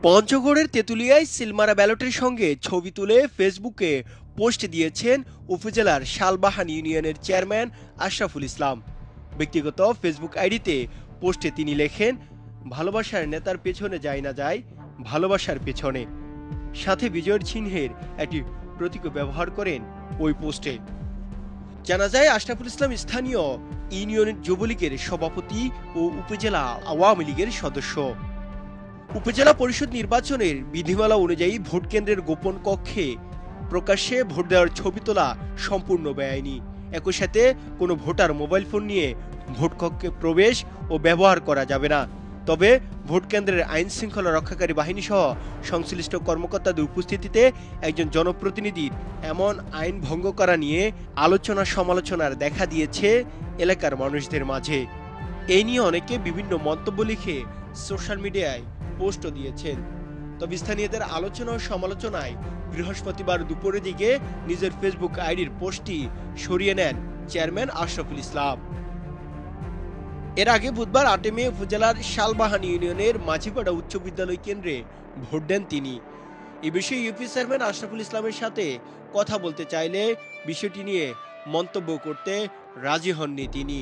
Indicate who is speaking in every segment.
Speaker 1: পঞ্চগড়ের তেঁতুলিয়ায় সিলমারা ব্যালটের সঙ্গে ছবি তুলে ফেসবুকে পোস্ট দিয়েছেন উপজেলার শালবাহান ইউনিয়নের চেয়ারম্যান আশরাফুল ইসলাম। ব্যক্তিগত ফেসবুক আইডিতে পোস্টে তিনি লেখেন, ভালোবাসার নেতার পেছনে যায় না যায় ভালোবাসার পেছনে। সাথে বিজয়ের চিহ্নের একটি প্রতীকও ব্যবহার করেন ওই পোস্টে। জানা যায় আশরাফুল ইসলাম স্থানীয় ইউনিয়ন যুবলীগের সভাপতি ও উপজেলা আওয়ামী লীগের সদস্য। উপজেলা পরিষদ নির্বাচনের বিধিমালা অনুযায়ী ভোট কেন্দ্রের গোপন কক্ষে প্রকাশ্যে ভোট দেওয়ার ছবি তোলা সম্পূর্ণ বেআইনি। একই সাথে কোনো ভোটার মোবাইল ফোন নিয়ে ভোট কক্ষে প্রবেশ ও ব্যবহার করা যাবে না। তবে ভোট কেন্দ্রের আইন শৃঙ্খলা রক্ষাকারী বাহিনী সহ সংশ্লিষ্ট কর্মকর্তাদের উপস্থিতিতে একজন জনপ্রতিনিধির এমন আইন ভঙ্গ করা নিয়ে আলোচনা সমালোচনার দেখা দিয়েছে এলাকার মানুষদের মাঝে। এই নিয়ে অনেকে বিভিন্ন মন্তব্য লিখে সোশ্যাল মিডিয়ায় পোস্টও দিয়েছেন। তবে স্থানীয়দের আলোচনা ও সমালোচনায় বৃহস্পতিবার দুপুরের দিকে নিজের ফেসবুক আইডির পোস্টটি সরিয়ে নেন চেয়ারম্যান আশরাফুল ইসলাম। এর আগে বুধবার ৮ মে উপজেলার শালবাহান ইউনিয়নের মাঝিপাড়া উচ্চ বিদ্যালয় কেন্দ্রে ভোট দেন তিনি। এ বিষয়ে ইউপি চেয়ারম্যান আশরাফুল ইসলামের সাথে কথা বলতে চাইলে বিষয়টি নিয়ে মন্তব্য করতে রাজি হননি তিনি।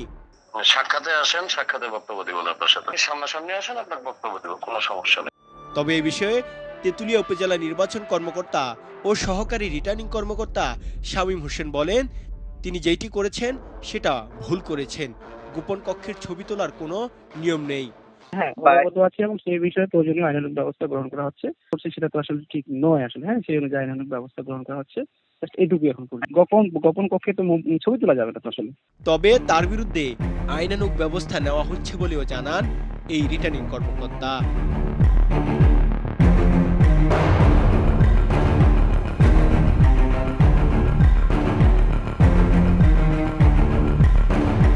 Speaker 2: সাক্ষাতে আসেন, সাক্ষাতে বক্তব্য দিব আপনার সাথে। সামনাসামনি আসেন, আপনার বক্তব্য দিব, কোনো সমস্যা নেই।
Speaker 1: তবে এই বিষয়ে তেঁতুলিয়া উপজেলা নির্বাচন কর্মকর্তা ও সহকারী রিটার্নিং কর্মকর্তা শামীম হোসেন বলেন, তিনি যেটি করেছেন সেটা ভুল করেছেন। গোপন কক্ষের ছবি তোলার কোনো নিয়ম নেই।
Speaker 3: হ্যাঁ, অবগত আছি এবং সেই বিষয়ে প্রয়োজনীয় আইনানুগ ব্যবস্থা গ্রহণ করা হচ্ছে। সেটা তো আসলে ঠিক নয় আসলে। হ্যাঁ, সেই অনুযায়ী আইনানুগ ব্যবস্থা গ্রহণ করা হচ্ছে। এটুকু এখন করুন। গোপন কক্ষে তো ছবি তোলা যাবে না আসলে।
Speaker 1: তবে তার বিরুদ্ধে আইনানুগ ব্যবস্থা নেওয়া হচ্ছে বলেও জানান এই রিটার্নিং কর্মকর্তা।